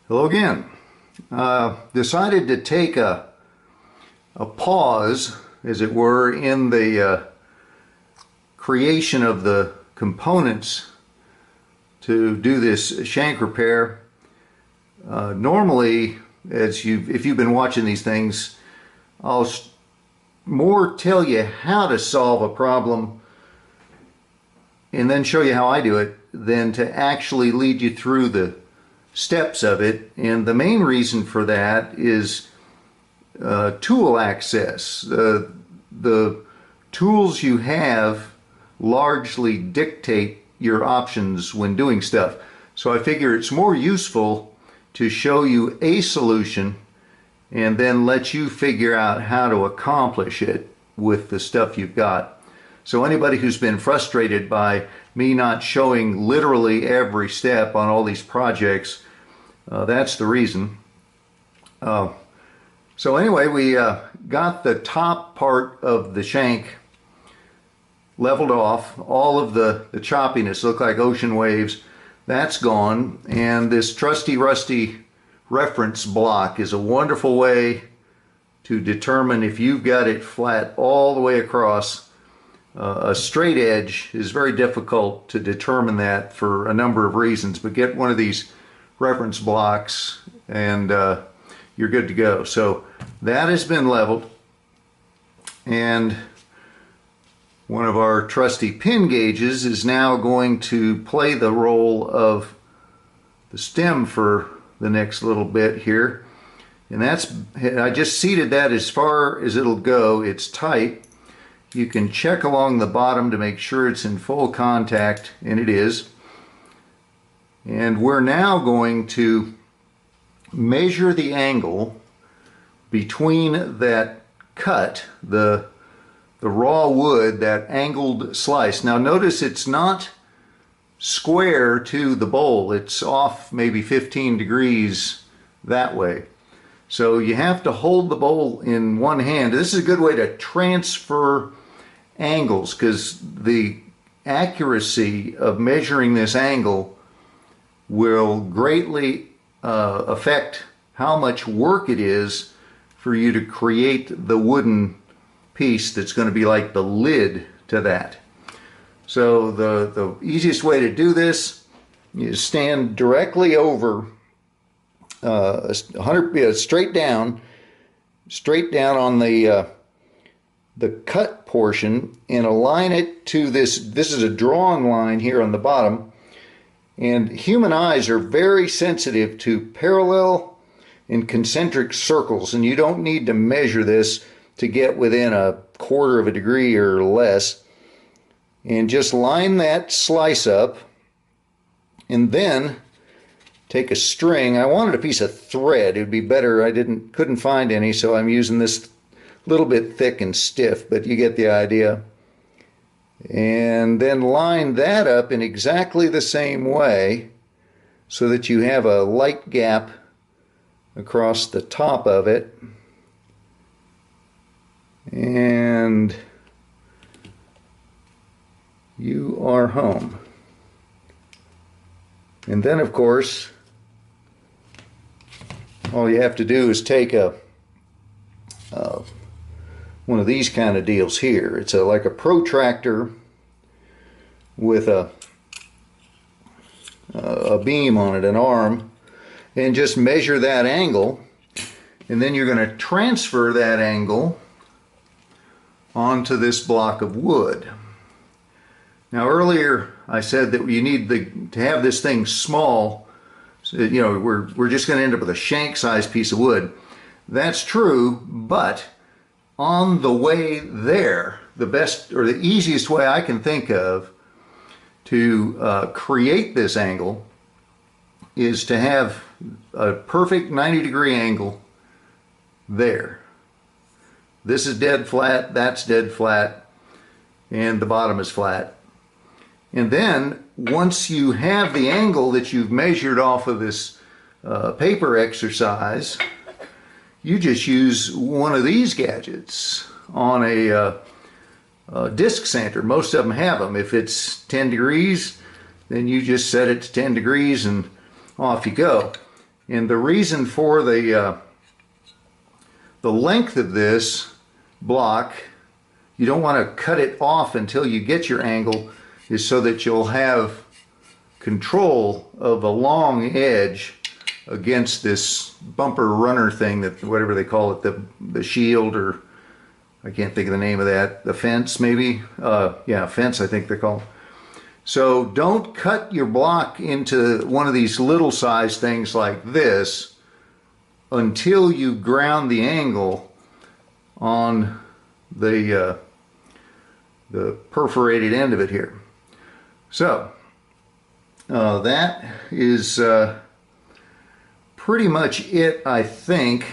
Hello again. Decided to take a pause, as it were, in the creation of the components to do this shank repair. Normally, if you've been watching these things, I'll more tell you how to solve a problem and then show you how I do it than to actually lead you through the steps of it. And the main reason for that is tool access. The tools you have largely dictate your options when doing stuff. So I figure it's more useful to show you a solution and then let you figure out how to accomplish it with the stuff you've got. So anybody who's been frustrated by me not showing literally every step on all these projects, that's the reason. So anyway, we got the top part of the shank leveled off. All of the choppiness looked like ocean waves. That's gone. And this trusty rusty reference block is a wonderful way to determine if you've got it flat all the way across. A straight edge is very difficult to determine that for a number of reasons, but get one of these reference blocks and you're good to go. So that has been leveled, and one of our trusty pin gauges is now going to play the role of the stem for the next little bit here. And I just seated that as far as it'll go. It's tight. You can check along the bottom to make sure it's in full contact, and it is. And we're now going to measure the angle between that cut, the raw wood, that angled slice. Now notice it's not square to the bowl. It's off maybe 15 degrees that way. So you have to hold the bowl in one hand. This is a good way to transfer angles, because the accuracy of measuring this angle will greatly affect how much work it is for you to create the wooden piece that's going to be like the lid to that. So the easiest way to do this is stand directly over 100, straight down on the cut portion, and align it to this. This is a drawn line here on the bottom, and human eyes are very sensitive to parallel and concentric circles, and you don't need to measure this to get within a quarter of a degree or less. And just line that slice up, and then take a string. I wanted a piece of thread. It would be better. I couldn't find any, so I'm using this little bit thick and stiff, but you get the idea. And then line that up in exactly the same way so that you have a light gap across the top of it. And you are home. And then, of course, all you have to do is take one of these kind of deals here. It's like a protractor with a beam on it, an arm, and just measure that angle, and then you're going to transfer that angle onto this block of wood. Now earlier I said that you need to have this thing small, so that, you know, we're just going to end up with a shank-sized piece of wood. That's true, but on the way there, the best or the easiest way I can think of to create this angle is to have a perfect 90-degree angle there. This is dead flat, that's dead flat, and the bottom is flat. And then once you have the angle that you've measured off of this paper exercise, you just use one of these gadgets on a disc sander. Most of them have them. If it's 10 degrees, then you just set it to 10 degrees and off you go. And the reason for the length of this block, you don't want to cut it off until you get your angle, is so that you'll have control of a long edge against this bumper runner thing, that whatever they call it, the shield, or I can't think of the name of that, the fence maybe, yeah, fence I think they're called. So don't cut your block into one of these little size things like this until you ground the angle on the perforated end of it here. So that is pretty much it, I think.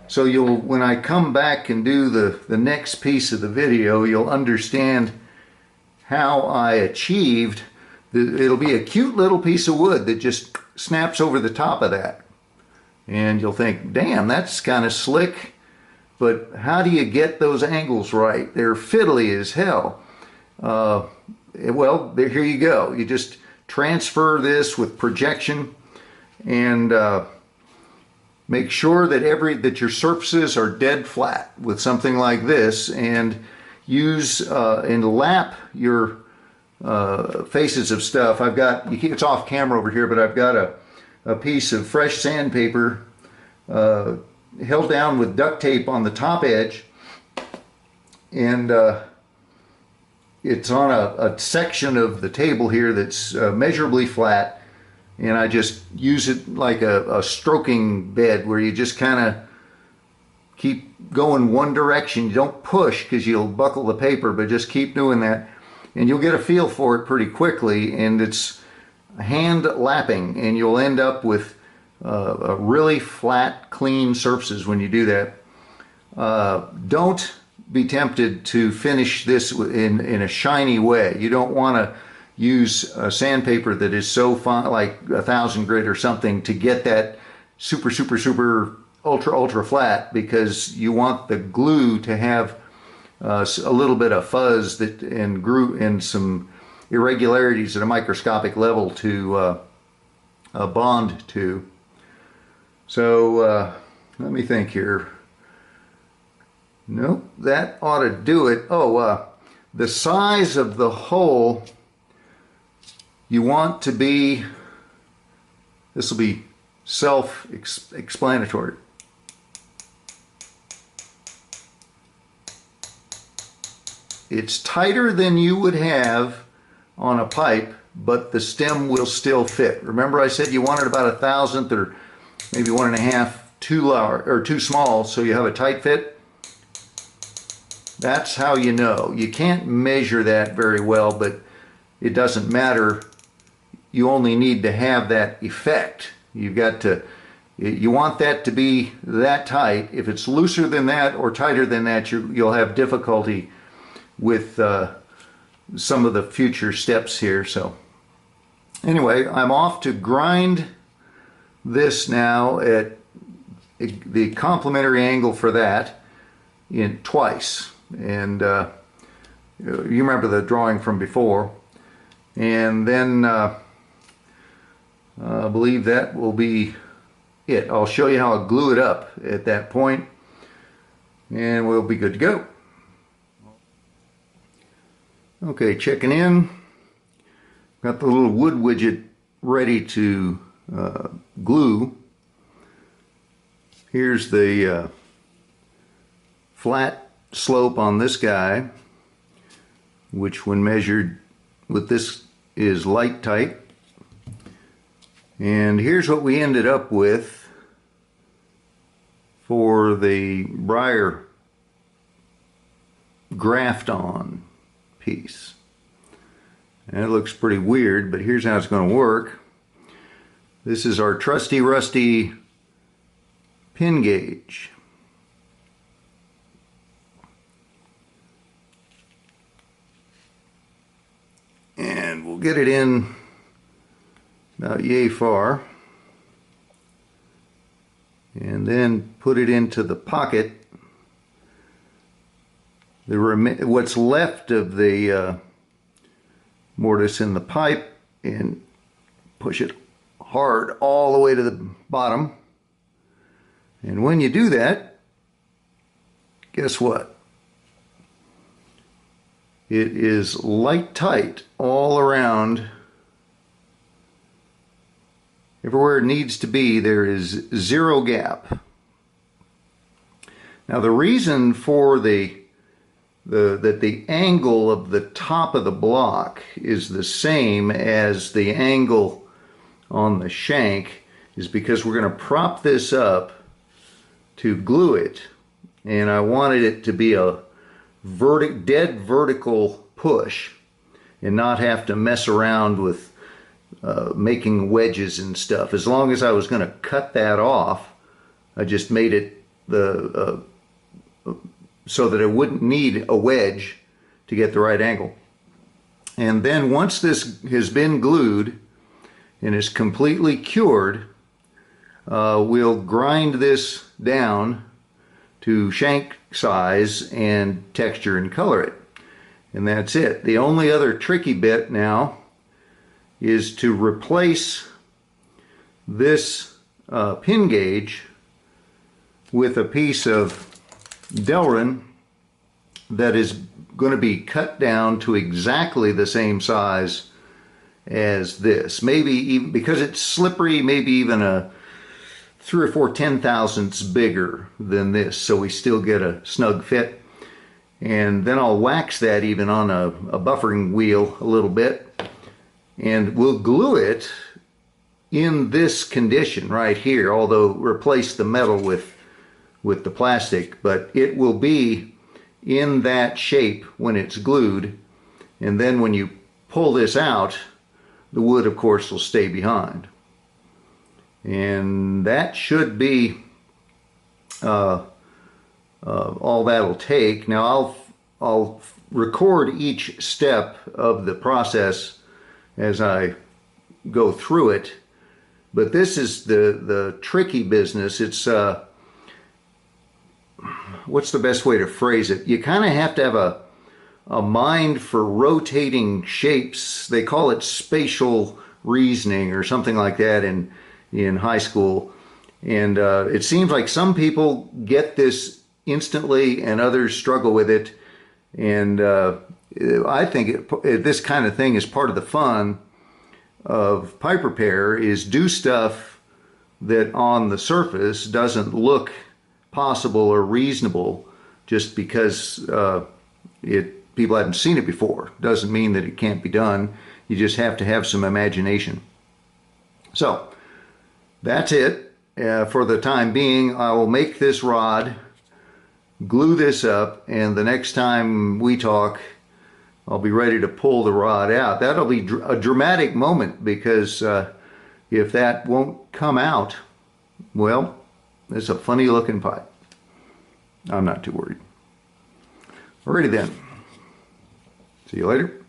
So when I come back and do the next piece of the video, you'll understand how I achieved it'll be a cute little piece of wood that just snaps over the top of that. And you'll think, damn, that's kind of slick. But how do you get those angles right? They're fiddly as hell. Well, here you go. You just transfer this with projection and make sure that your surfaces are dead flat with something like this, and use and lap your faces of stuff. I've got, it's off camera over here, but I've got a piece of fresh sandpaper held down with duct tape on the top edge, and it's on a section of the table here that's measurably flat, and I just use it like a stroking bed where you just kind of keep going one direction. You don't push because you'll buckle the paper, but just keep doing that, and you'll get a feel for it pretty quickly. And it's hand lapping, and you'll end up with a really flat, clean surfaces when you do that. Don't be tempted to finish this in a shiny way. You don't want to use a sandpaper that is so fine, like 1000 grit or something, to get that super ultra flat, because you want the glue to have a little bit of fuzz and some irregularities at a microscopic level to bond to. So let me think here. Nope, that ought to do it. Oh, the size of the hole you want to be, this will be self-explanatory. It's tighter than you would have on a pipe, but the stem will still fit. Remember I said you wanted about 1/1000th or maybe 1.5 too large or too small, so you have a tight fit? That's how you know. You can't measure that very well, but it doesn't matter. You only need to have that effect. You want that to be that tight. If it's looser than that or tighter than that, you'll have difficulty with some of the future steps here. So anyway, I'm off to grind this now at the complementary angle for that in twice. And you remember the drawing from before. And then I believe that will be it. I'll show you how I glue it up at that point, and we'll be good to go. Okay, checking in. Got the little wood widget ready to glue. Here's the flat slope on this guy, which when measured with this is light tight. And here's what we ended up with for the briar graft on piece. And it looks pretty weird, but here's how it's going to work. This is our trusty rusty pin gauge. And we'll get it in about yay far, and then put it into the pocket. What's left of the mortise in the pipe, and push it hard all the way to the bottom. And when you do that, guess what? It is light tight all around. Everywhere it needs to be, there is zero gap. Now the reason for that the angle of the top of the block is the same as the angle on the shank is because we're going to prop this up to glue it, and I wanted it to be a dead vertical push and not have to mess around with making wedges and stuff. As long as I was going to cut that off, I just made it so that it wouldn't need a wedge to get the right angle. And then once this has been glued and is completely cured, we'll grind this down to shank size and texture and color it. And that's it. The only other tricky bit now is to replace this pin gauge with a piece of Delrin that is going to be cut down to exactly the same size as this. Maybe even, because it's slippery, maybe even a 3 or 4 10,000ths bigger than this, so we still get a snug fit. And then I'll wax that even on a buffering wheel a little bit, and we'll glue it in this condition right here, although replace the metal with the plastic, but it will be in that shape when it's glued. And then when you pull this out, the wood of course will stay behind. And that should be all that'll take. Now I'll record each step of the process as I go through it, but this is the tricky business. It's what's the best way to phrase it? You kind of have to have a mind for rotating shapes. They call it spatial reasoning or something like that in high school. And it seems like some people get this instantly and others struggle with it. And I think this kind of thing is part of the fun of pipe repair, is do stuff that on the surface doesn't look possible or reasonable just because people haven't seen it before. Doesn't mean that it can't be done. You just have to have some imagination. So that's it for the time being. I will make this rod, glue this up, and the next time we talk, I'll be ready to pull the rod out. That'll be a dramatic moment, because if that won't come out, well, it's a funny looking pipe. I'm not too worried. Alrighty then. See you later.